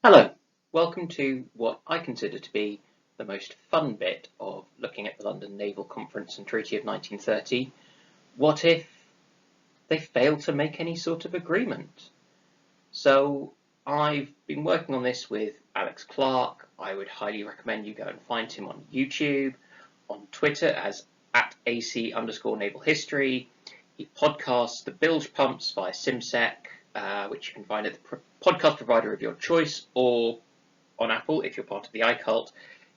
Hello, welcome to what I consider to be the most fun bit of looking at the London Naval Conference and Treaty of 1930. What if they failed to make any sort of agreement? So I've been working on this with Alex Clarke. I would highly recommend you go and find him on YouTube, on Twitter as @AC_Naval History. He podcasts the bilge pumps via SimSec, which you can find at the podcast provider of your choice, or on Apple if you're part of the iCult.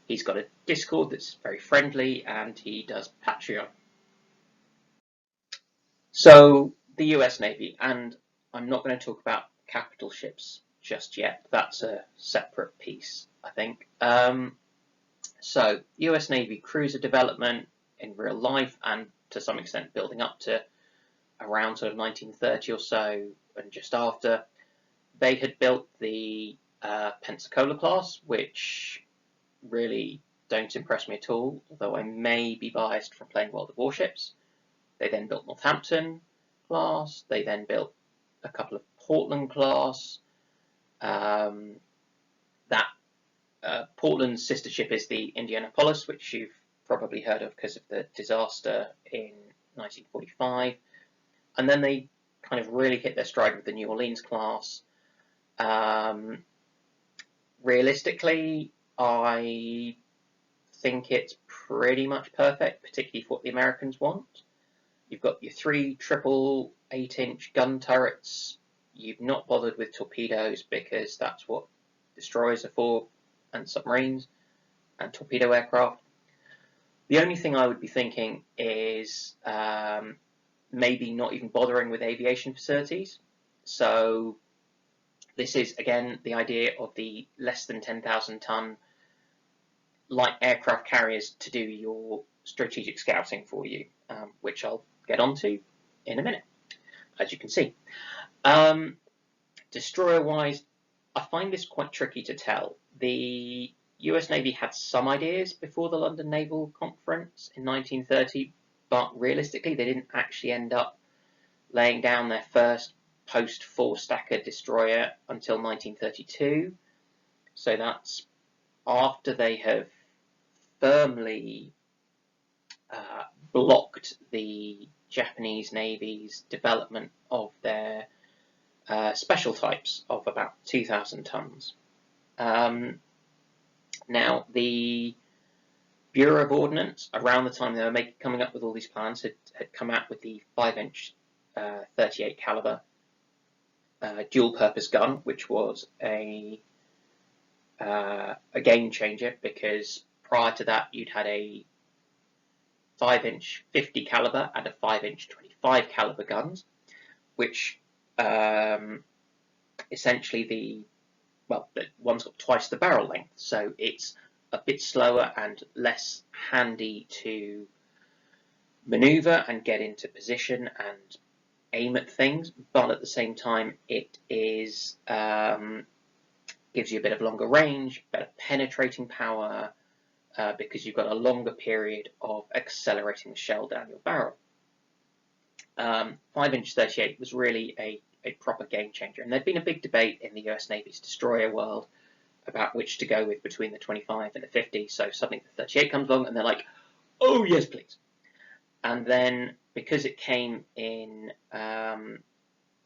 He's got a Discord that's very friendly, and he does Patreon. So the US Navy, and I'm not going to talk about capital ships just yet. That's a separate piece, I think. So US Navy cruiser development in real life, and to some extent building up to around sort of 1930 or so, and just after, they had built the Pensacola class, which really don't impress me at all, although I may be biased from playing World of Warships. They then built Northampton class. They then built a couple of Portland class. Portland's sister ship is the Indianapolis, which you've probably heard of because of the disaster in 1945. And then they kind of really hit their stride with the New Orleans class. Realistically, I think it's pretty much perfect, particularly for what the Americans want. You've got your 3 triple 8-inch gun turrets. You've not bothered with torpedoes because that's what destroyers are for, and submarines, and torpedo aircraft. The only thing I would be thinking is maybe not even bothering with aviation facilities. So this is, again, the idea of the less than 10,000 ton light aircraft carriers to do your strategic scouting for you, which I'll get onto in a minute, as you can see. Destroyer-wise, I find this quite tricky to tell. The US Navy had some ideas before the London Naval Conference in 1930, but realistically they didn't actually end up laying down their first post-4-stacker destroyer until 1932. So that's after they have firmly blocked the Japanese Navy's development of their special types of about 2,000 tons. Now, the Bureau of Ordnance, around the time they were coming up with all these plans, had come out with the 5-inch 38 caliber dual-purpose gun, which was a game changer, because prior to that you'd had a 5-inch 50 caliber and a 5-inch 25 caliber guns, which essentially one's got twice the barrel length, so it's a bit slower and less handy to maneuver and get into position and aim at things, but at the same time it is gives you a bit of longer range, better penetrating power, because you've got a longer period of accelerating the shell down your barrel. 5-inch 38 was really a proper game changer, and there'd been a big debate in the US Navy's destroyer world about which to go with between the 25 and the 50, so suddenly the 38 comes along and they're like, oh yes please. And then because it came in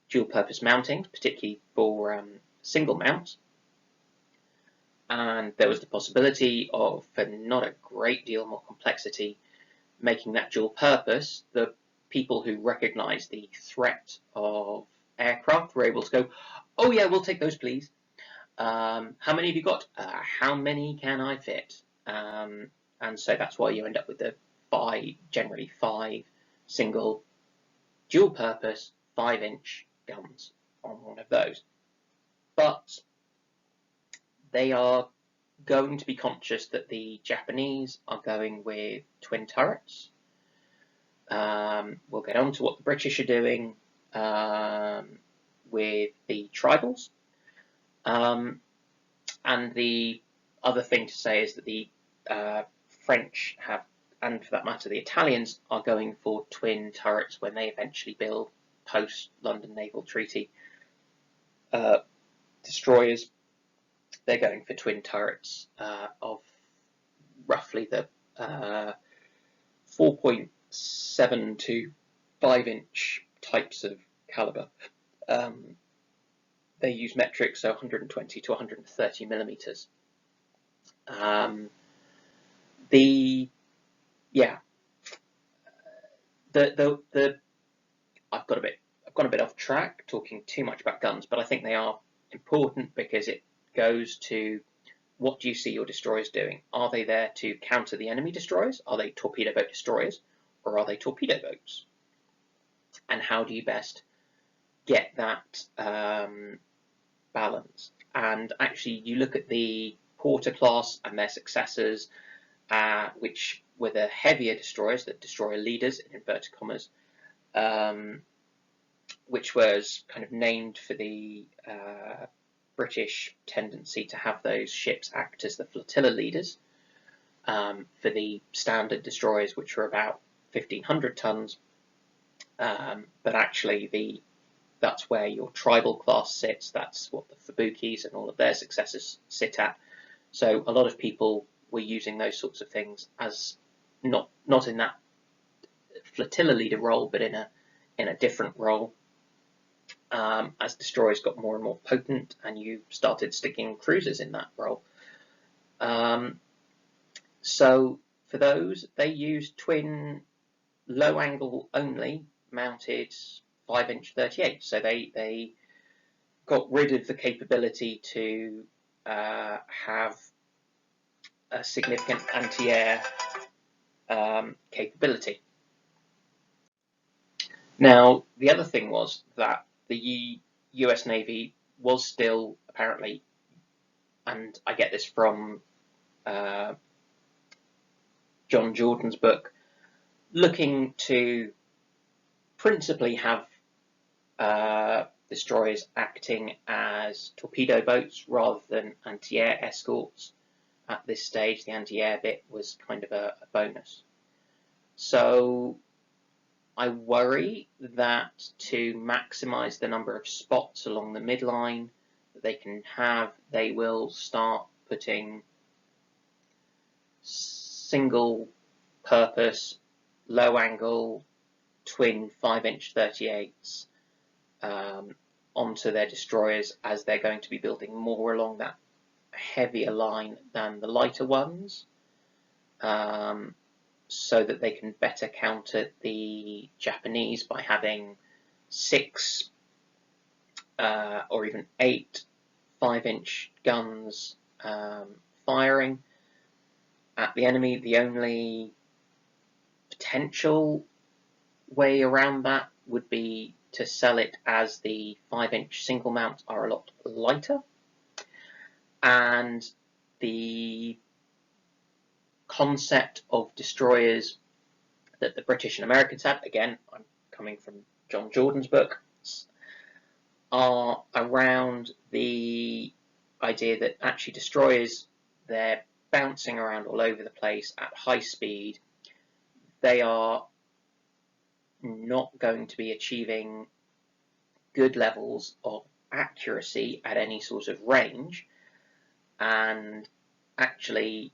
dual purpose mountings, particularly for single mounts, and there was the possibility of, for not a great deal more complexity, making that dual purpose, the people who recognised the threat of aircraft were able to go, oh yeah, we'll take those please. How many have you got? How many can I fit? And so that's why you end up with the generally 5 single dual purpose 5-inch guns on one of those. But they are going to be conscious that the Japanese are going with twin turrets. We'll get on to what the British are doing with the tribals. And the other thing to say is that the French have, and for that matter the Italians, are going for twin turrets when they eventually build post-London Naval Treaty destroyers. they're going for twin turrets of roughly the 4.7 to 5-inch types of caliber. They use metric, so 120 to 130 millimeters. I've gone a bit off track talking too much about guns, but I think they are important because it goes to what do you see your destroyers doing? Are they there to counter the enemy destroyers? Are they torpedo boat destroyers, or are they torpedo boats? And how do you best get that balance? And actually, you look at the Porter class and their successors, which were the heavier destroyers, the destroyer leaders in inverted commas, which was kind of named for the British tendency to have those ships act as the flotilla leaders for the standard destroyers, which were about 1,500 tons. But actually, that's where your tribal class sits. That's what the Fubukis and all of their successors sit at. So a lot of people were using those sorts of things as not in that flotilla leader role, but in a different role. As destroyers got more and more potent, and you started sticking cruisers in that role. So for those, they used twin low angle only mounted 5-inch 38. So they got rid of the capability to have a significant anti-air capability. Now, the other thing was that the US Navy was still apparently, and I get this from John Jordan's book, looking to principally have destroyers acting as torpedo boats rather than anti-air escorts. At this stage, the anti-air bit was kind of a bonus. So I worry that to maximise the number of spots along the midline that they can have, they will start putting single purpose, low angle, twin 5-inch 38s onto their destroyers as they're going to be building more along that heavier line than the lighter ones, so that they can better counter the Japanese by having 6 or even 8 5-inch guns firing at the enemy. The only potential way around that would be to sell it as the 5-inch single mounts are a lot lighter, and the concept of destroyers that the British and Americans had, again, I'm coming from John Jordan's book, are around the idea that actually destroyers, they're bouncing around all over the place at high speed. They are not going to be achieving good levels of accuracy at any sort of range, and actually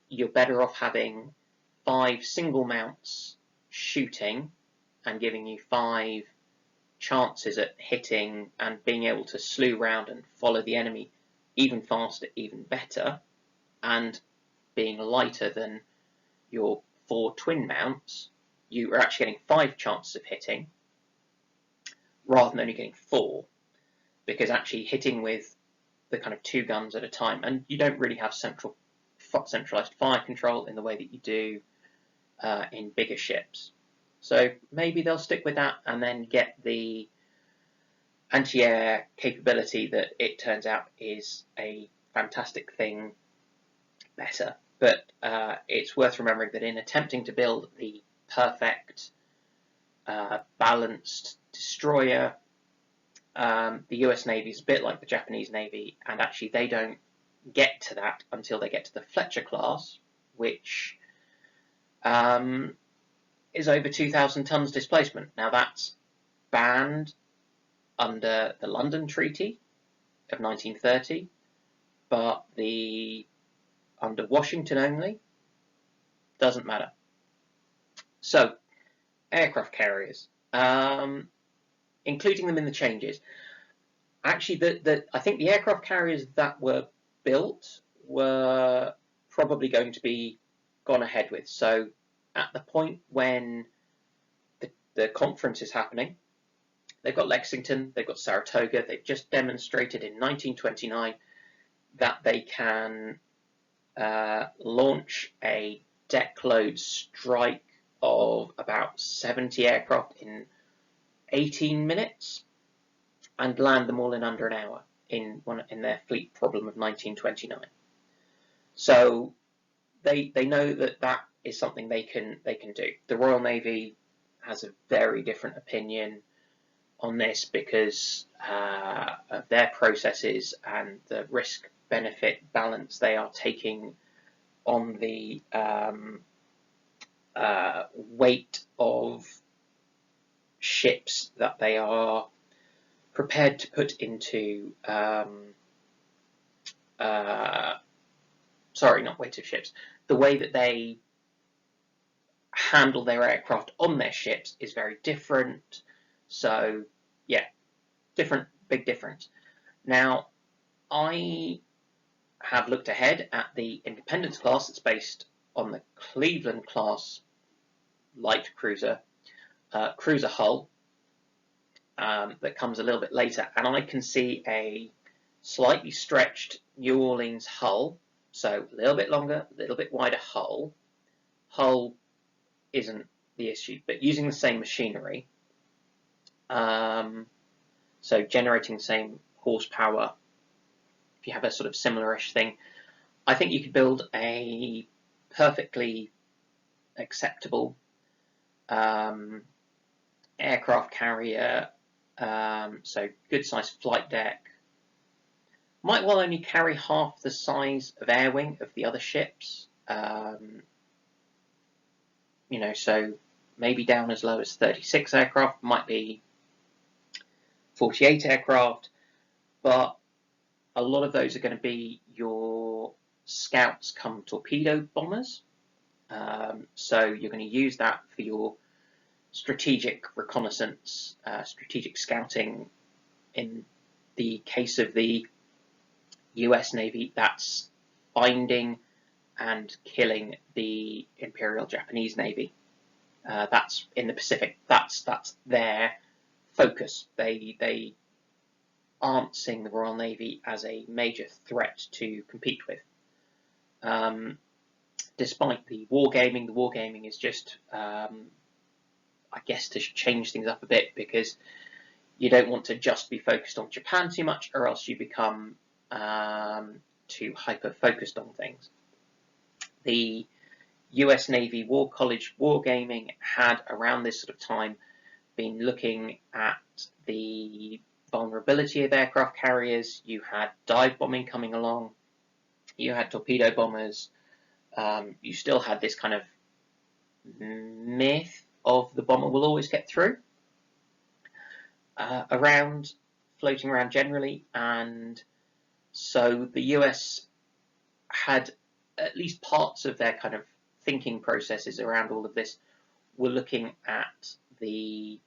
you're better off having 5 single mounts shooting and giving you 5 chances at hitting and being able to slew round and follow the enemy even faster, even better, and being lighter than your 4 twin mounts. You are actually getting 5 chances of hitting rather than only getting 4, because actually hitting with the kind of 2 guns at a time, and you don't really have centralized fire control in the way that you do in bigger ships. So maybe they'll stick with that and then get the anti-air capability that it turns out is a fantastic thing better. But it's worth remembering that in attempting to build the perfect balanced destroyer, the US Navy is a bit like the Japanese Navy, and actually they don't get to that until they get to the Fletcher class, which is over 2,000 tons displacement. Now that's banned under the London Treaty of 1930, but under Washington only, doesn't matter. So, aircraft carriers, including them in the changes. Actually, I think the aircraft carriers that were built were probably going to be gone ahead with. So, at the point when the conference is happening, they've got Lexington, they've got Saratoga, they've just demonstrated in 1929 that they can launch a deck load strike of about 70 aircraft in 18 minutes and land them all in under an hour in their fleet problem of 1929. So they know that is something they can do. The Royal Navy has a very different opinion on this because of their processes and the risk-benefit balance they are taking on the weight of ships that they are prepared to put into sorry, not weight of ships. The way that they handle their aircraft on their ships is very different. So, yeah, big difference. Now, I have looked ahead at the Independence class that's based on the Cleveland class light cruiser hull that comes a little bit later, and I can see a slightly stretched New Orleans hull, so a little bit longer, a little bit wider hull. Hull isn't the issue, but using the same machinery, so generating the same horsepower, if you have a sort of similar-ish thing, I think you could build a perfectly acceptable aircraft carrier, so good sized flight deck, might well only carry half the size of air wing of the other ships, you know, so maybe down as low as 36 aircraft, might be 48 aircraft, but a lot of those are going to be your scouts come torpedo bombers. So you're going to use that for your strategic reconnaissance, strategic scouting. In the case of the US Navy, that's finding and killing the Imperial Japanese Navy. That's in the Pacific. That's their focus. They aren't seeing the Royal Navy as a major threat to compete with. Despite the wargaming is just, I guess, to change things up a bit, because you don't want to just be focused on Japan too much, or else you become too hyper-focused on things. The US Navy War College wargaming had, around this sort of time, been looking at the vulnerability of aircraft carriers. You had dive bombing coming along, you had torpedo bombers, you still had this kind of myth of the bomber will always get through floating around generally, and so the US had at least parts of their kind of thinking processes around all of this were looking at the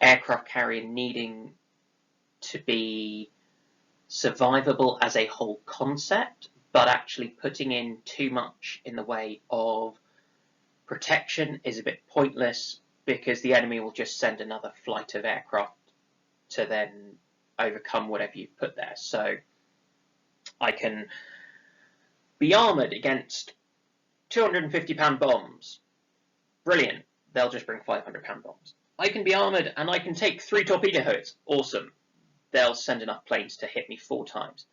aircraft carrier needing to be survivable as a whole concept, but actually putting in too much in the way of protection is a bit pointless, because the enemy will just send another flight of aircraft to then overcome whatever you've put there. So I can be armoured against 250-pound bombs. Brilliant. They'll just bring 500-pound bombs. I can be armoured and I can take 3 torpedo hits. Awesome. They'll send enough planes to hit me 4 times.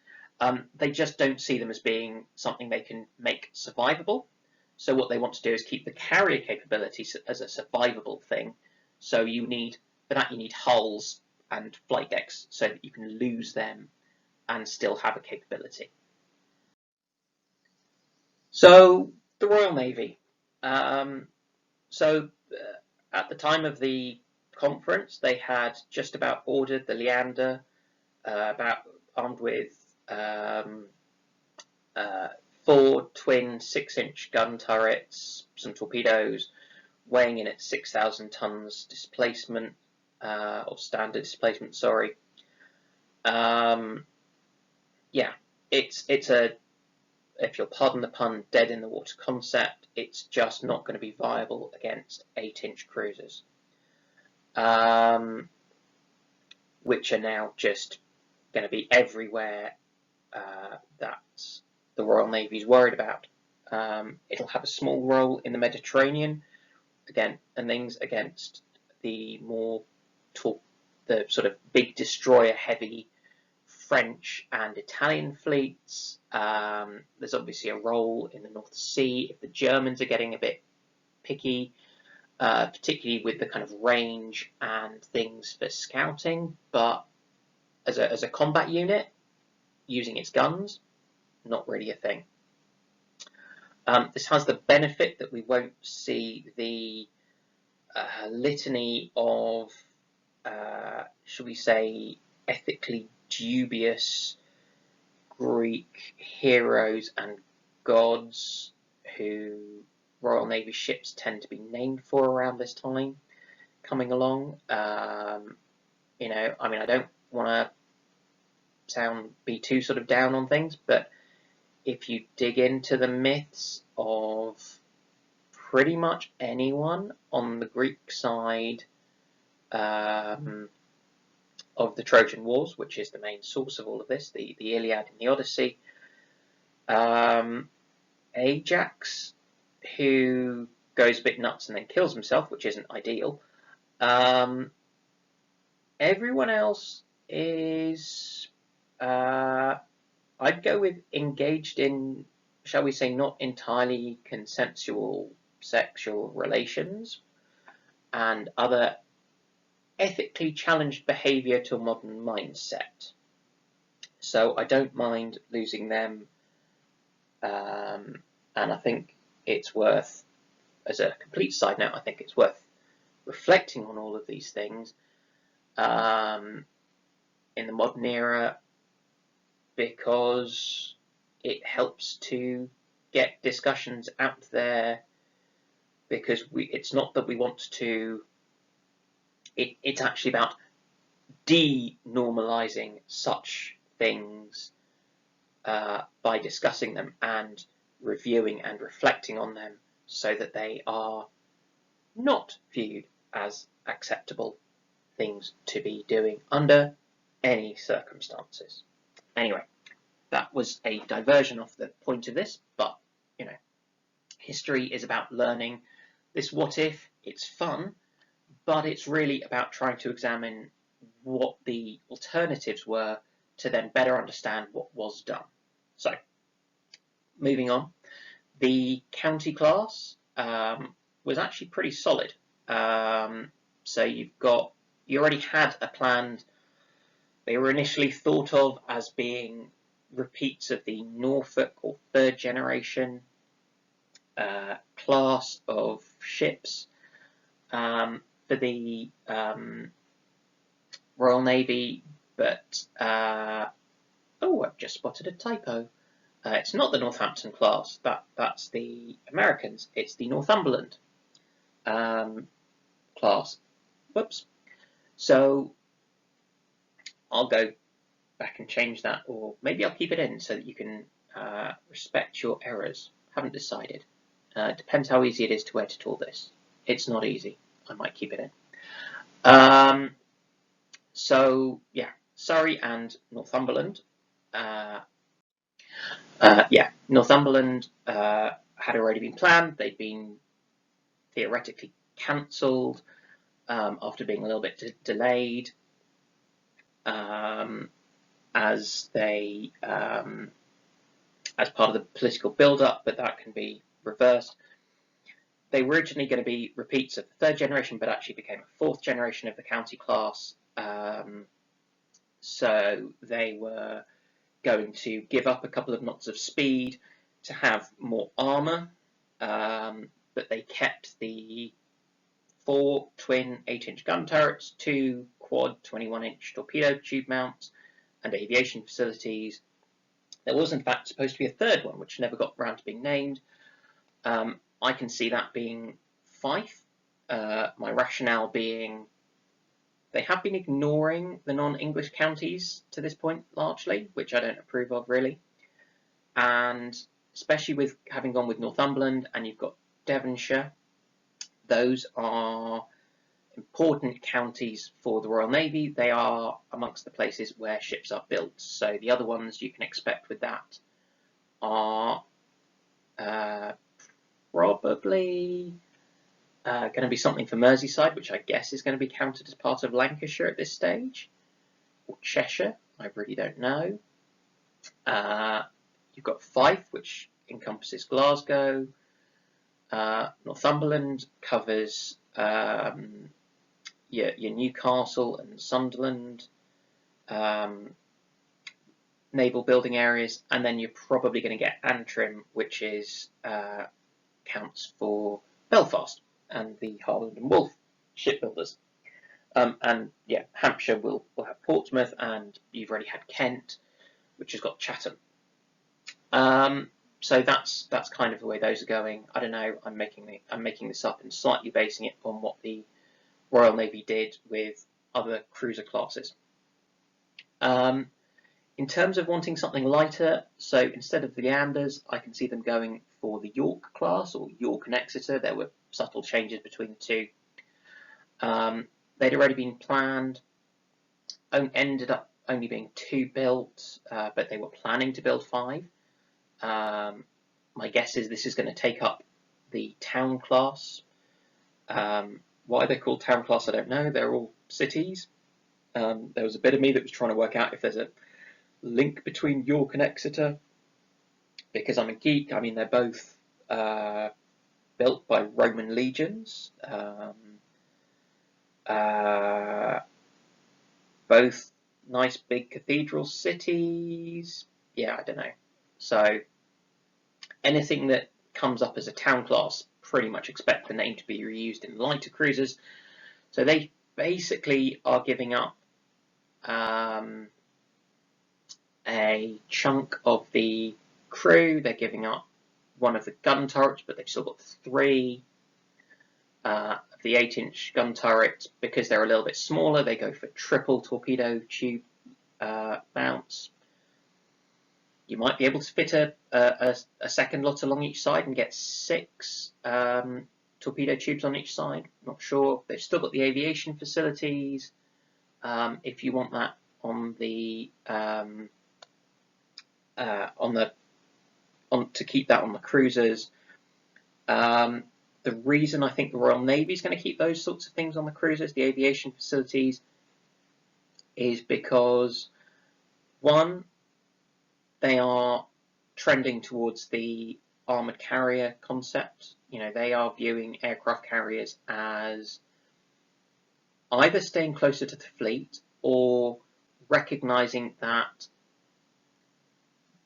They just don't see them as being something they can make survivable. So what they want to do is keep the carrier capability as a survivable thing. So for that you need hulls and flight decks so that you can lose them and still have a capability. So the Royal Navy. At the time of the Conference, they had just about ordered the Leander, armed with 4 twin 6-inch gun turrets, some torpedoes, weighing in at 6,000 tons displacement, or standard displacement, sorry. Yeah, it's a, if you'll pardon the pun, dead in the water concept. It's just not going to be viable against 8-inch cruisers, which are now just going to be everywhere that the Royal Navy's worried about. It'll have a small role in the Mediterranean, again, and things against the more the sort of big destroyer heavy French and Italian fleets. There's obviously a role in the North Sea if the Germans are getting a bit picky, particularly with the kind of range and things for scouting. But as a combat unit, using its guns, not really a thing. This has the benefit that we won't see the litany of, shall we say, ethically dubious Greek heroes and gods who Royal Navy ships tend to be named for around this time coming along. You know, I mean, I don't want to be too sort of down on things, but if you dig into the myths of pretty much anyone on the Greek side of the Trojan Wars, which is the main source of all of this, the Iliad and the Odyssey, Ajax, who goes a bit nuts and then kills himself, which isn't ideal. Everyone else is, I'd go with engaged in, shall we say, not entirely consensual sexual relations and other ethically challenged behaviour to a modern mindset. So I don't mind losing them, and I think it's worth, as a complete side note, I think it's worth reflecting on all of these things in the modern era, because it helps to get discussions out there, because it's not that we want to, it's actually about denormalizing such things by discussing them and reviewing and reflecting on them so that they are not viewed as acceptable things to be doing under any circumstances. Anyway, that was a diversion off the point of this, but, you know, history is about learning. This what if, it's fun, but it's really about trying to examine what the alternatives were to then better understand what was done. So, moving on, the county class was actually pretty solid. So you already had a planned, they were initially thought of as being repeats of the Norfolk or third generation class of ships for the Royal Navy, but oh, I've just spotted a typo. It's not the Northampton class, that's the Americans, it's the Northumberland class. Whoops. So I'll go back and change that, or maybe I'll keep it in so that you can respect your errors. Haven't decided. Depends how easy it is to edit all this. It's not easy. I might keep it in. So yeah, Surrey and Northumberland. Yeah, Northumberland had already been planned. They'd been theoretically cancelled after being a little bit delayed, as they as part of the political build-up, but that can be reversed. They were originally going to be repeats of the third generation, but actually became a fourth generation of the county class. So they were going to give up a couple of knots of speed to have more armour, but they kept the 4 twin 8-inch gun turrets, 2 quad 21-inch torpedo tube mounts, and aviation facilities. There was in fact supposed to be a third one, which never got around to being named. I can see that being Fife. My rationale being they have been ignoring the non-English counties to this point largely, which I don't approve of really. And especially with having gone with Northumberland and you've got Devonshire, those are important counties for the Royal Navy. They are amongst the places where ships are built. So the other ones you can expect with that are probably going to be something for Merseyside, which I guess is going to be counted as part of Lancashire at this stage, or Cheshire, I really don't know. You've got Fife, which encompasses Glasgow. Northumberland covers your Newcastle and Sunderland naval building areas, and then you're probably going to get Antrim, which is counts for Belfast and the Harland and Wolff shipbuilders. And yeah, Hampshire will have Portsmouth, and you've already had Kent, which has got Chatham. So that's kind of the way those are going. I don't know. I'm making this up and slightly basing it on what the Royal Navy did with other cruiser classes. In terms of wanting something lighter, so instead of the Leanders, I can see them going for the York class, or York and Exeter. There were subtle changes between the two. They'd already been planned, ended up only being 2 built, but they were planning to build 5. My guess is this is going to take up the town class. Why they're called town class, I don't know. They're all cities. There was a bit of me that was trying to work out if there's a link between York and Exeter, because I'm a geek. I mean, they're both built by Roman legions, both nice big cathedral cities. Yeah, I don't know. So anything that comes up as a town class, pretty much expect the name to be reused in lighter cruisers. So they basically are giving up a chunk of the crew. They're giving up one of the gun turrets, but they've still got 3 of the 8-inch gun turrets. Because they're a little bit smaller, they go for triple torpedo tube mounts. You might be able to fit a second lot along each side and get 6 torpedo tubes on each side. Not sure. They've still got the aviation facilities. If you want that on the to keep that on the cruisers. The reason I think the Royal Navy is going to keep those sorts of things on the cruisers, the aviation facilities, is because, one, they are trending towards the armoured carrier concept. You know, they are viewing aircraft carriers as either staying closer to the fleet or recognising that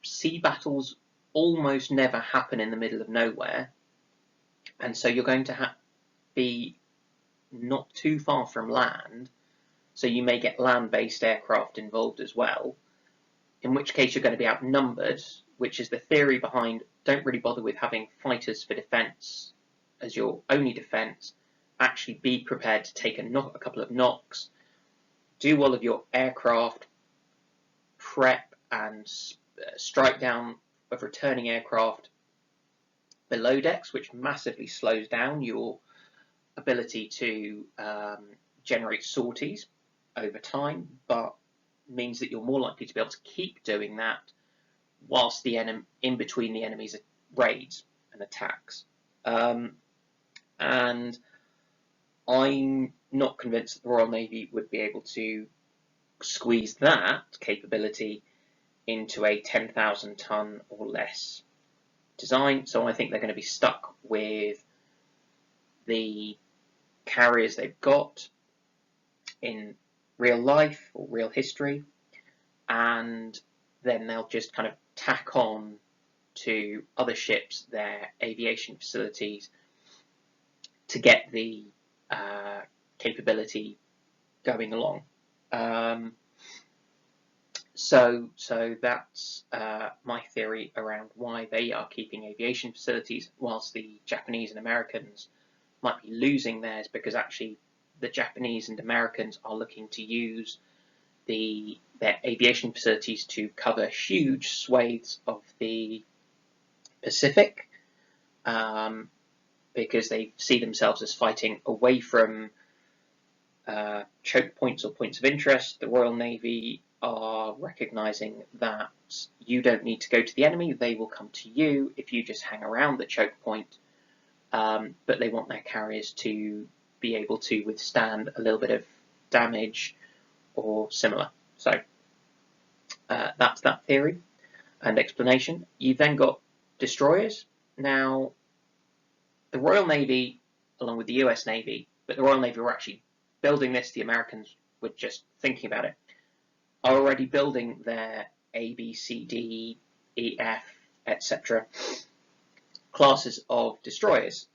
sea battles almost never happen in the middle of nowhere, and so you're going to be not too far from land, so you may get land-based aircraft involved as well, in which case you're going to be outnumbered, which is the theory behind don't really bother with having fighters for defence as your only defence. Actually be prepared to take a couple of knocks, do all of your aircraft prep and strike down of returning aircraft below decks, which massively slows down your ability to generate sorties over time, but means that you're more likely to be able to keep doing that whilst the in between the enemy's raids and attacks. And I'm not convinced that the Royal Navy would be able to squeeze that capability into a 10,000 ton or less design. So I think they're going to be stuck with the carriers they've got in real life or real history, and then they'll just kind of tack on to other ships their aviation facilities to get the capability going along. So that's my theory around why they are keeping aviation facilities, whilst the Japanese and Americans might be losing theirs, because actually the Japanese and Americans are looking to use their aviation facilities to cover huge swathes of the Pacific, because they see themselves as fighting away from choke points or points of interest. The Royal Navy are recognizing that you don't need to go to the enemy, they will come to you if you just hang around the choke point, but they want their carriers to be able to withstand a little bit of damage or similar. So that's that theory and explanation. You've then got destroyers. Now, the Royal Navy, along with the US Navy, but the Royal Navy were actually building this, the Americans were just thinking about it, are already building their A, B, C, D, E, F, etc. classes of destroyers.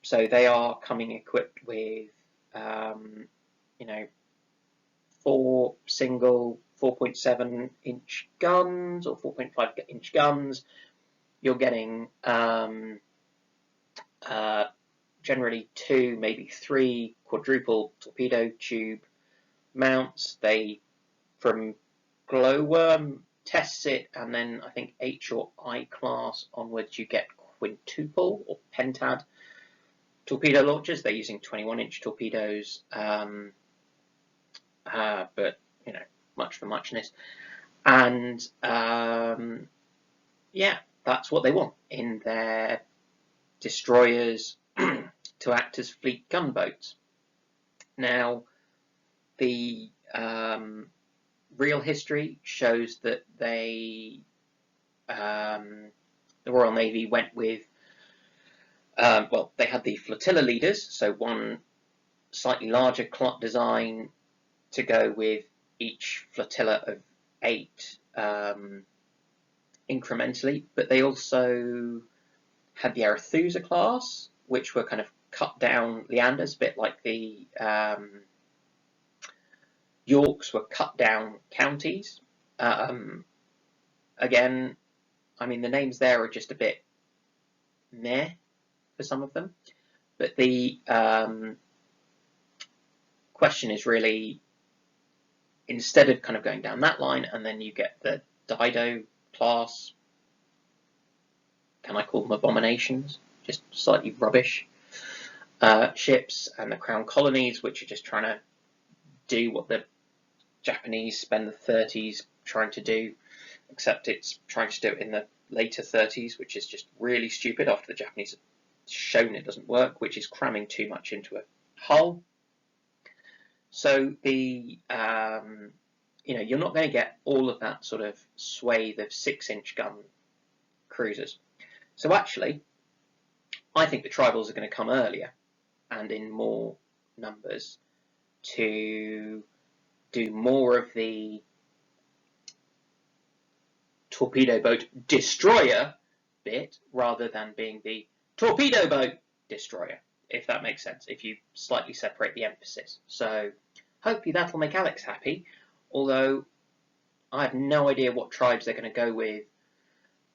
So they are coming equipped with, 4 single 4.7 inch guns or 4.5 inch guns. You're getting generally 2, maybe 3 quadruple torpedo tube mounts. They, from Glowworm, tests it, and then I think H or I class onwards you get quintuple or pentad torpedo launchers. They're using 21-inch torpedoes, but much for muchness. And yeah, that's what they want in their destroyers to act as fleet gunboats. Now, the real history shows that the Royal Navy went with, well, they had the flotilla leaders, so one slightly larger design to go with each flotilla of 8 incrementally, but they also had the Arethusa class, which were kind of cut down Leanders, a bit like the Yorks were cut down counties. Again, I mean, the names there are just a bit meh for some of them, but the question is really, instead of kind of going down that line, and then you get the Dido class, can I call them abominations? Just slightly rubbish ships, and the Crown Colonies, which are just trying to do what the Japanese spend the 30s trying to do, except it's trying to do it in the later 30s, which is just really stupid after the Japanese have shown it doesn't work, which is cramming too much into a hull. So the you're not going to get all of that sort of swathe of 6-inch gun cruisers. So actually, I think the tribals are going to come earlier and in more numbers to do more of the torpedo boat destroyer bit rather than being the torpedo boat destroyer, if that makes sense, if you slightly separate the emphasis. So hopefully that'll make Alex happy, although I have no idea what tribes they're going to go with.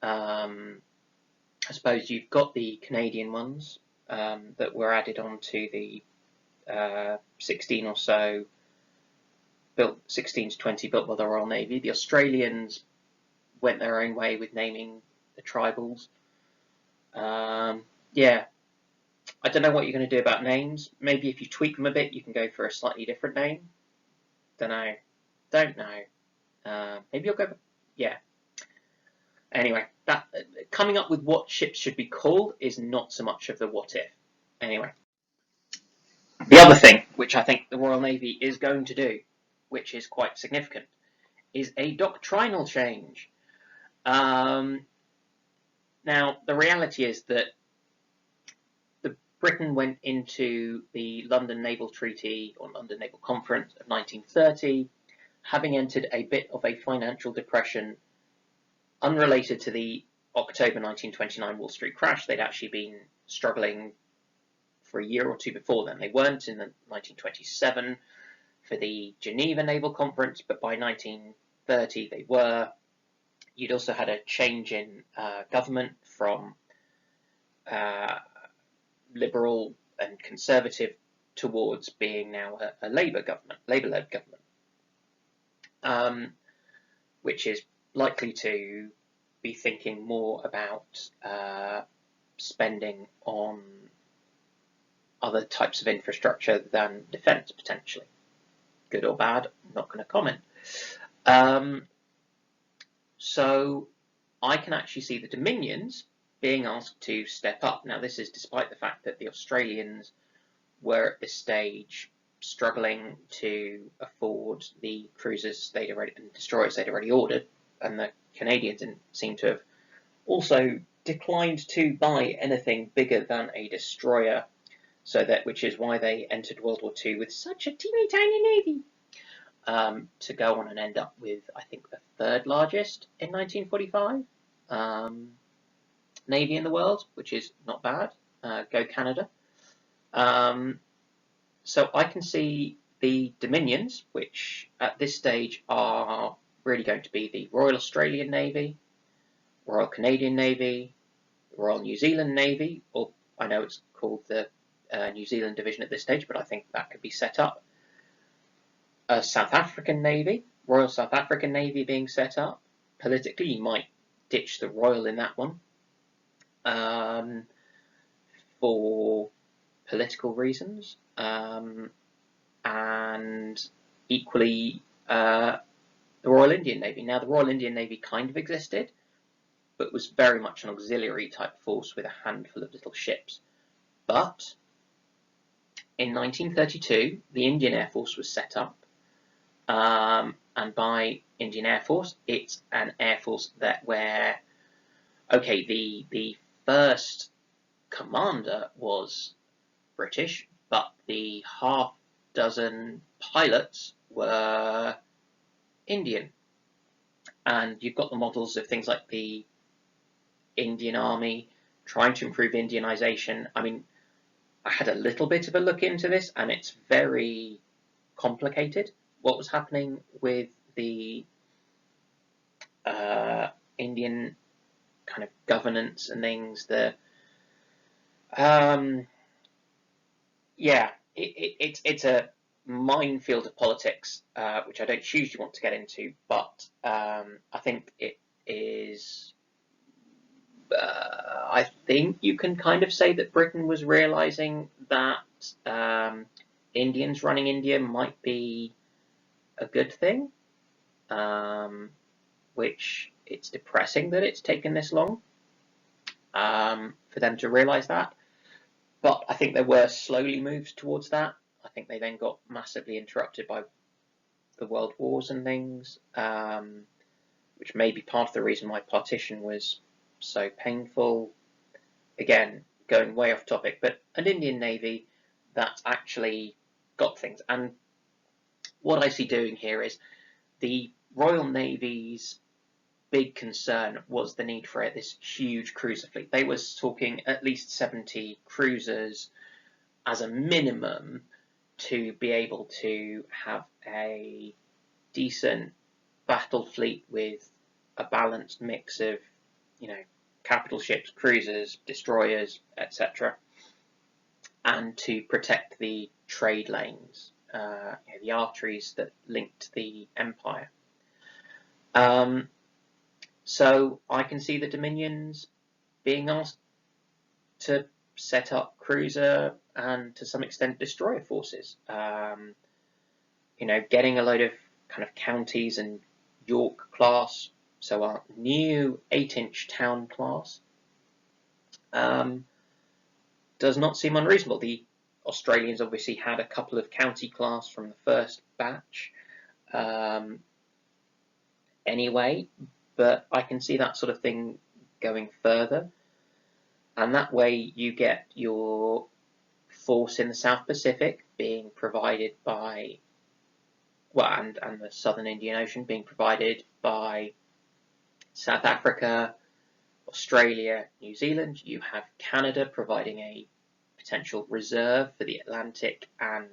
I suppose you've got the Canadian ones that were added onto the 16 or so, built 16 to 20 built by the Royal Navy. The Australians went their own way with naming the tribals. Yeah, I don't know what you're going to do about names. Maybe if you tweak them a bit, you can go for a slightly different name. Don't know. Maybe you'll go, yeah. Anyway, that coming up with what ships should be called is not so much of the what if. Anyway, the other thing, which I think the Royal Navy is going to do, which is quite significant, is a doctrinal change. Now, the reality is that Britain went into the London Naval Treaty, or London Naval Conference of 1930, having entered a bit of a financial depression unrelated to the October 1929 Wall Street crash. They'd actually been struggling for a year or two before then. They weren't in 1927 for the Geneva Naval Conference, but by 1930 they were. You'd also had a change in government from liberal and conservative towards being now a Labour government, Labour-led government, which is likely to be thinking more about spending on other types of infrastructure than defence, potentially. Good or bad, I'm not going to comment. So I can actually see the Dominions being asked to step up. Now, this is despite the fact that the Australians were at this stage struggling to afford the cruisers and destroyers they'd already ordered, and the Canadians didn't seem to have also declined to buy anything bigger than a destroyer, which is why they entered World War II with such a teeny tiny navy, to go on and end up with, I think, the third largest in 1945 navy in the world, which is not bad. Go Canada. So I can see the Dominions, which at this stage are really going to be the Royal Australian Navy, Royal Canadian Navy, Royal New Zealand Navy, or I know it's called the New Zealand Division at this stage, but I think that could be set up. A South African Navy, Royal South African Navy being set up. Politically, you might ditch the Royal in that one for political reasons, and equally the Royal Indian Navy. Now, the Royal Indian Navy kind of existed, but was very much an auxiliary type force with a handful of little ships. But in 1932, the Indian Air Force was set up, and by Indian Air Force, it's an air force where the first commander was British, but the half dozen pilots were Indian. And you've got the models of things like the Indian Army trying to improve Indianization. I mean, I had a little bit of a look into this, and it's very complicated. What was happening with the Indian kind of governance and things, it's a minefield of politics, which I don't usually want to get into, but I think it is. I think you can kind of say that Britain was realizing that Indians running India might be a good thing, which it's depressing that it's taken this long for them to realize that. But I think there were slowly moves towards that. I think they then got massively interrupted by the world wars and things, which may be part of the reason why partition was so painful. Again, going way off topic, but an Indian Navy that's actually got things. And what I see doing here is the Royal Navy's big concern was the need for this huge cruiser fleet. They were talking at least 70 cruisers as a minimum to be able to have a decent battle fleet with a balanced mix of, capital ships, cruisers, destroyers, etc., and to protect the trade lanes, the arteries that linked the empire. So I can see the Dominions being asked to set up cruiser and to some extent destroyer forces. Getting a load of kind of counties and York class, so our new 8-inch town class, does not seem unreasonable. The Australians obviously had a couple of county class from the first batch anyway, but I can see that sort of thing going further, and that way you get your force in the South Pacific being provided by, and the Southern Indian Ocean being provided by South Africa, Australia, New Zealand. You have Canada providing a potential reserve for the Atlantic and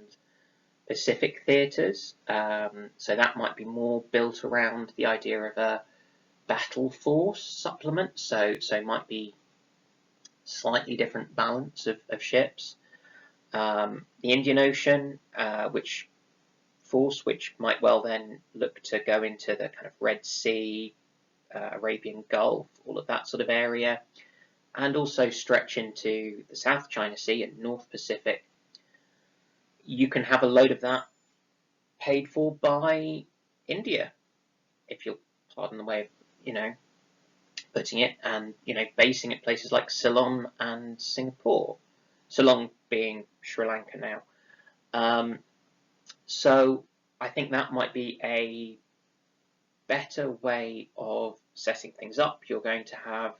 Pacific theatres. So that might be more built around the idea of a battle force supplement. So might be slightly different balance of ships. The Indian Ocean, which might well then look to go into the kind of Red Sea, Arabian Gulf, all of that sort of area, and also stretch into the South China Sea and North Pacific. You can have a load of that paid for by India, if you'll pardon the way of, putting it, and, basing at places like Ceylon and Singapore. Ceylon being Sri Lanka now. So I think that might be a better way of setting things up. You're going to have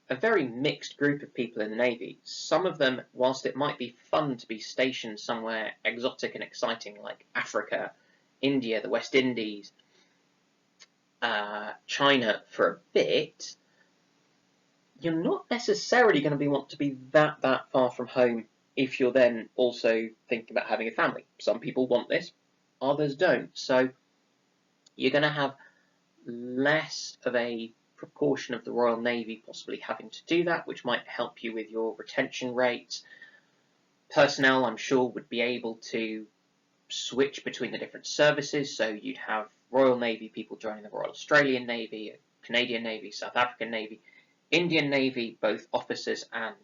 a very mixed group of people in the Navy. Some of them, whilst it might be fun to be stationed somewhere exotic and exciting like Africa, India, the West Indies, China for a bit, you're not necessarily going to want to be that far from home if you're then also thinking about having a family. Some people want this, others don't. So you're going to have less of a proportion of the Royal Navy possibly having to do that, which might help you with your retention rates. Personnel, I'm sure, would be able to switch between the different services, so you'd have Royal Navy people joining the Royal Australian Navy, Canadian Navy, South African Navy, Indian Navy, both officers and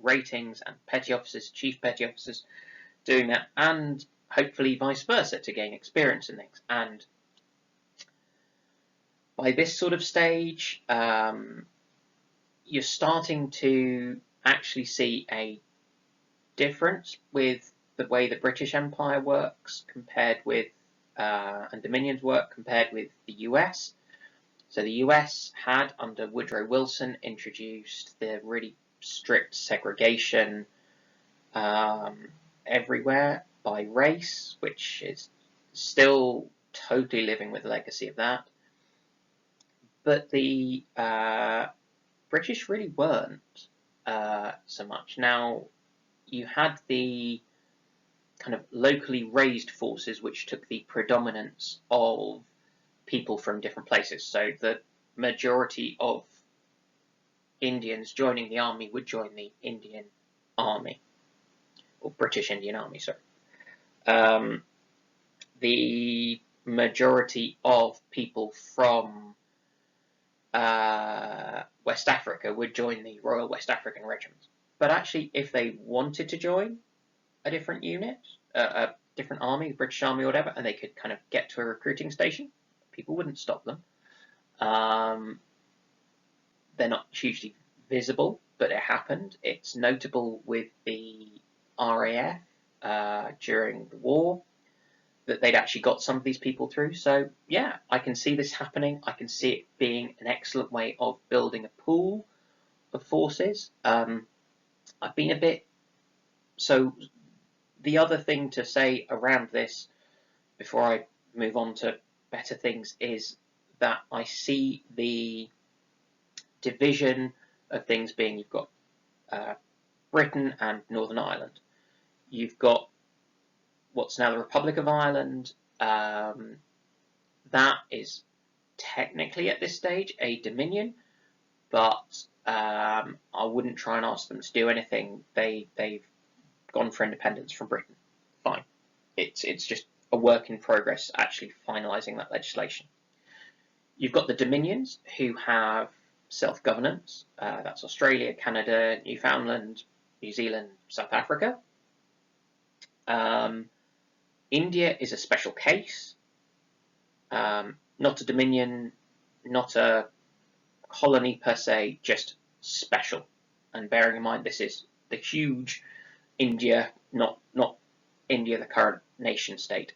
ratings, and petty officers, chief petty officers doing that, and hopefully vice versa to gain experience in things. And by this sort of stage, you're starting to actually see a difference with the way the British Empire works compared with, and Dominions work compared with the US. So the US had, under Woodrow Wilson, introduced the really strict segregation everywhere by race, which is still totally living with the legacy of that. But the British really weren't so much. Now, you had the kind of locally raised forces, which took the predominance of people from different places. So the majority of Indians joining the army would join the Indian Army, or British Indian Army, sorry. The majority of people from West Africa would join the Royal West African Regiment. But actually, if they wanted to join a different unit, a different army, the British Army or whatever, and they could kind of get to a recruiting station, people wouldn't stop them. They're not hugely visible, but it happened. It's notable with the RAF during the war that they'd actually got some of these people through. So yeah, I can see this happening. I can see it being an excellent way of building a pool of forces. I've been a bit... So the other thing to say around this, before I move on to better things, is that I see the division of things being, you've got Britain and Northern Ireland. You've got what's now the Republic of Ireland. That is technically at this stage a dominion, but I wouldn't try and ask them to do anything. They've gone for independence from Britain. Fine. It's just a work in progress actually finalising that legislation. You've got the dominions who have self-governance. That's Australia, Canada, Newfoundland, New Zealand, South Africa. India is a special case, not a dominion, not a colony per se, just special. And bearing in mind this is the huge India, not India, the current nation state.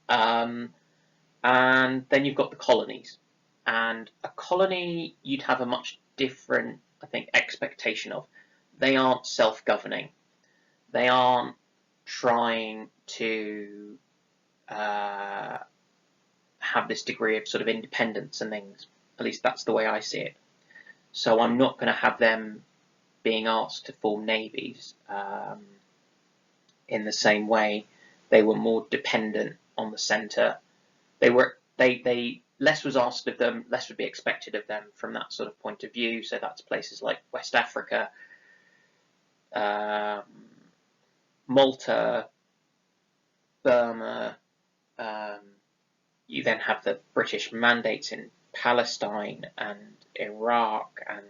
And then you've got the colonies. And a colony you'd have a much different, I think, expectation of. They aren't self-governing. They aren't trying to have this degree of sort of independence and things. At least that's the way I see it. So I'm not going to have them being asked to form navies in the same way. They were more dependent on the centre. They less was asked of them, less would be expected of them from that sort of point of view. So that's places like West Africa, Malta, Burma. You then have the British mandates in Palestine and Iraq and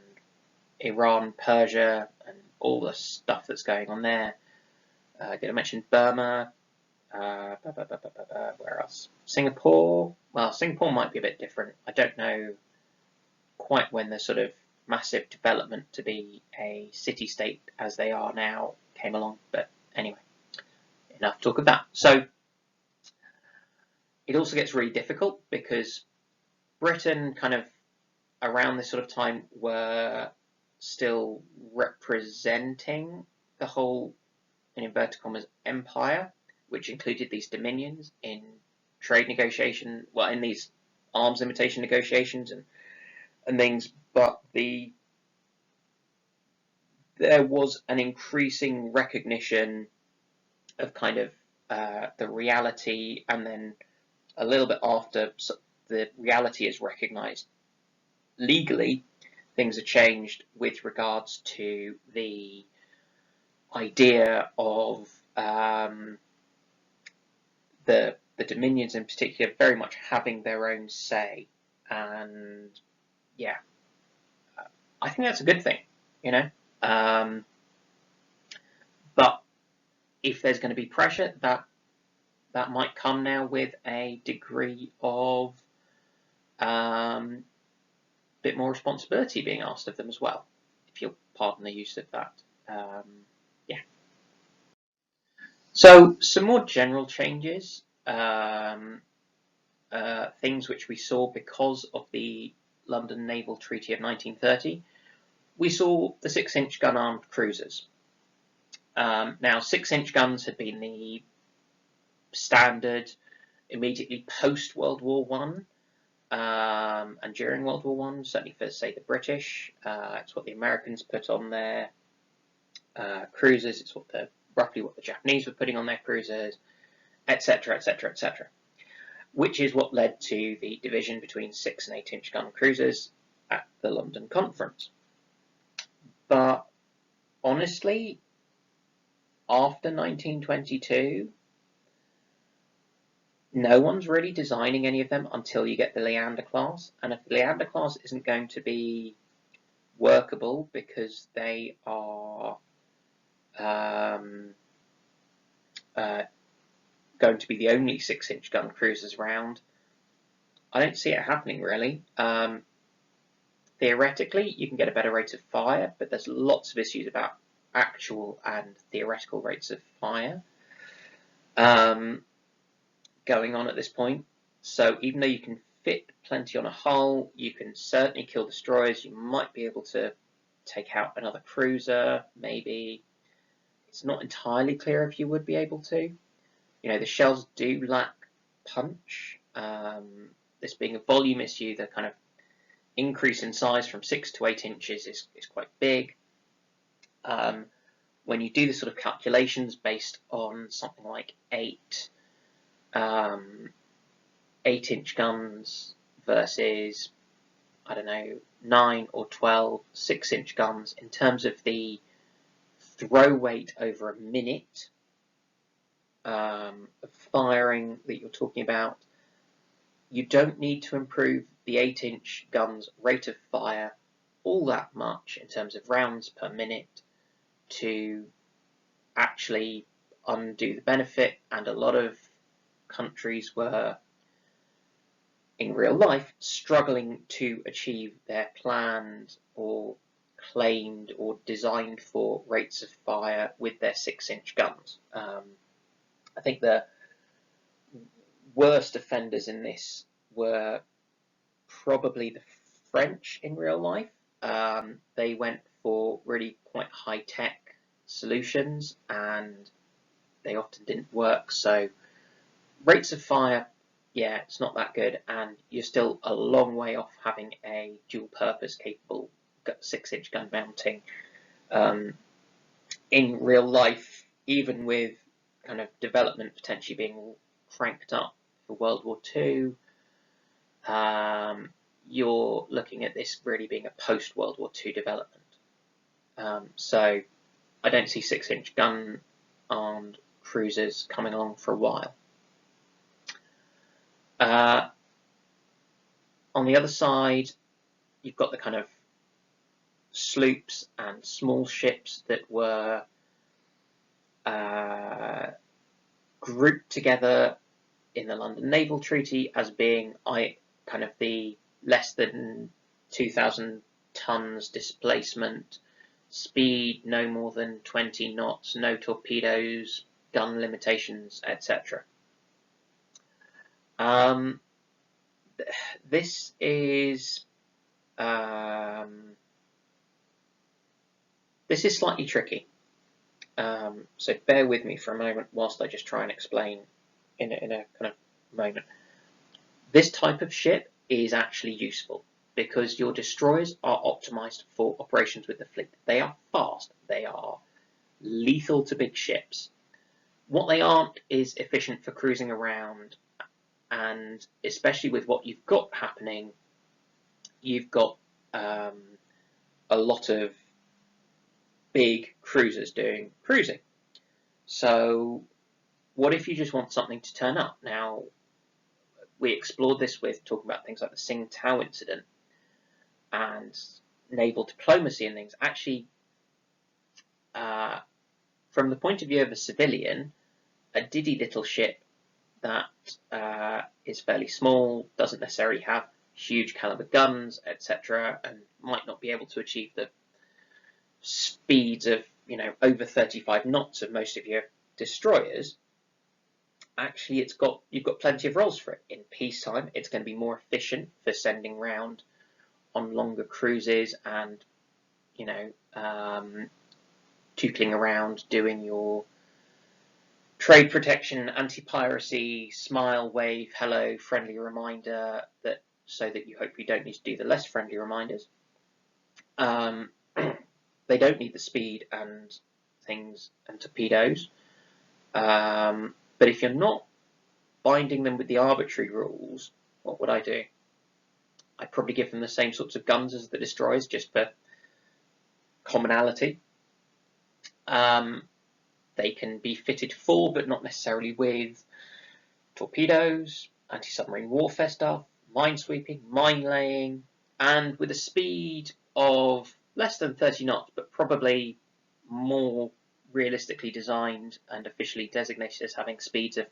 Iran, Persia, and all the stuff that's going on there. Did I mention Burma? Where else? Singapore. Well, Singapore might be a bit different. I don't know quite when the sort of massive development to be a city-state as they are now came along. But anyway, enough talk of that. So it also gets really difficult because Britain kind of around this sort of time were still representing the whole, in inverted commas, empire, which included these dominions in trade negotiation, well, in these arms limitation negotiations and things, but there was an increasing recognition of kind of the reality, and then a little bit after the reality is recognised legally, things are changed with regards to the idea of the dominions in particular very much having their own say. And yeah, I think that's a good thing, you know. But if there's going to be pressure, that might come now with a degree of bit more responsibility being asked of them as well, if you'll pardon the use of that. Yeah. So some more general changes, things which we saw because of the London Naval Treaty of 1930. We saw the 6-inch gun-armed cruisers. Now, 6-inch guns had been the standard immediately post-World War One. And during World War One, certainly for, say, the British, it's what the Americans put on their cruisers. It's roughly what the Japanese were putting on their cruisers, etc., etc., etc. Which is what led to the division between 6 and 8-inch gun cruisers at the London Conference. But honestly, after 1922. No one's really designing any of them until you get the Leander class, and if the Leander class isn't going to be workable because they are going to be the only 6-inch gun cruisers around, I don't see it happening really. Theoretically, you can get a better rate of fire, but there's lots of issues about actual and theoretical rates of fire going on at this point. So even though you can fit plenty on a hull, you can certainly kill destroyers. You might be able to take out another cruiser, maybe. It's not entirely clear if you would be able to. You know, the shells do lack punch. This being a volume issue, the kind of increase in size from 6 to 8 inches is quite big. When you do the sort of calculations based on something like 8-inch guns versus, I don't know, 9 or 12 6-inch guns, in terms of the throw weight over a minute of firing that you're talking about, you don't need to improve the 8-inch gun's rate of fire all that much in terms of rounds per minute to actually undo the benefit. And a lot of countries were, in real life, struggling to achieve their planned or claimed or designed for rates of fire with their 6-inch guns. I think the worst offenders in this were probably the French in real life. They went for really quite high-tech solutions and they often didn't work. So rates of fire, yeah, it's not that good, and you're still a long way off having a dual-purpose capable 6-inch gun mounting in real life, even with kind of development potentially being cranked up for World War II, you're looking at this really being a post-World War II development. So I don't see 6-inch gun-armed cruisers coming along for a while. On the other side, you've got the kind of sloops and small ships that were grouped together in the London Naval Treaty as being kind of the less than 2,000 tons displacement, speed no more than 20 knots, no torpedoes, gun limitations, etc. This is slightly tricky, so bear with me for a moment whilst I just try and explain in a kind of moment. This type of ship is actually useful because your destroyers are optimized for operations with the fleet. They are fast, they are lethal to big ships. What they aren't is efficient for cruising around, and especially with what you've got happening, you've got a lot of big cruisers doing cruising. So what if you just want something to turn up? Now, we explored this with talking about things like the Tsingtao incident and naval diplomacy and things. Actually, from the point of view of a civilian, a diddy little ship that is fairly small, doesn't necessarily have huge caliber guns, etc., and might not be able to achieve the speeds of, over 35 knots of most of your destroyers. Actually, you've got plenty of roles for it. In peacetime, it's going to be more efficient for sending round on longer cruises and, tootling around doing your trade protection, anti-piracy, smile, wave, hello, friendly reminder, so that you hopefully don't need to do the less friendly reminders. They don't need the speed and things and torpedoes. But if you're not binding them with the arbitrary rules, what would I do? I'd probably give them the same sorts of guns as the destroyers, just for commonality. They can be fitted for, but not necessarily with, torpedoes, anti-submarine warfare stuff, minesweeping, mine laying, and with a speed of less than 30 knots, but probably more realistically designed and officially designated as having speeds of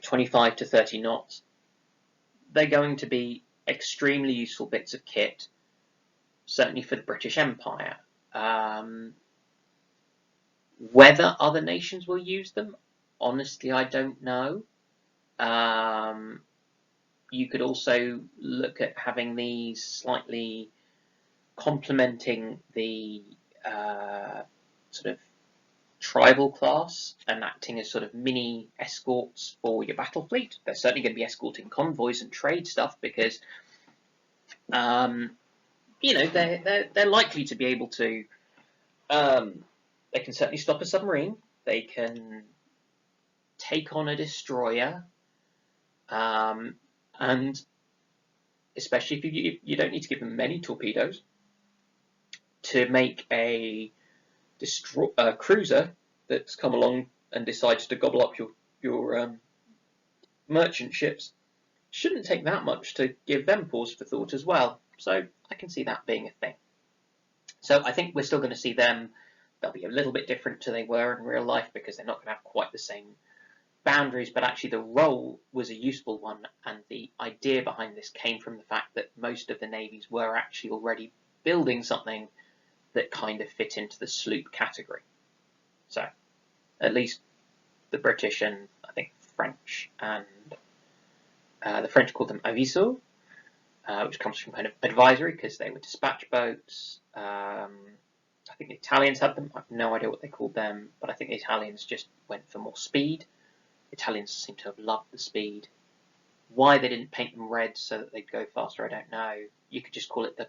25 to 30 knots. They're going to be extremely useful bits of kit, certainly for the British Empire. Whether other nations will use them, honestly, I don't know. You could also look at having these slightly complementing the sort of tribal class and acting as sort of mini escorts for your battle fleet. They're certainly going to be escorting convoys and trade stuff because, they're likely to be able to. They can certainly stop a submarine. They can take on a destroyer, and especially if you don't need to give them many torpedoes to make a cruiser that's come along and decides to gobble up your merchant ships. Shouldn't take that much to give them pause for thought as well. So I can see that being a thing. So I think we're still going to see them. They'll be a little bit different to they were in real life because they're not going to have quite the same boundaries, but actually the role was a useful one, and the idea behind this came from the fact that most of the navies were actually already building something that kind of fit into the sloop category. So at least the British and I think French, and the French called them avisos, which comes from kind of advisory because they were dispatch boats. I think the Italians had them. I have no idea what they called them, but I think the Italians just went for more speed. Italians seem to have loved the speed. Why they didn't paint them red so that they'd go faster, I don't know. You could just call it the,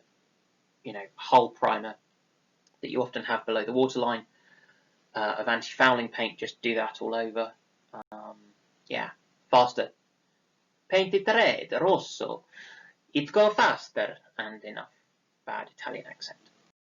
hull primer that you often have below the waterline of anti-fouling paint. Just do that all over. Yeah, faster. Paint it red, rosso. It go faster, and enough. Bad Italian accent.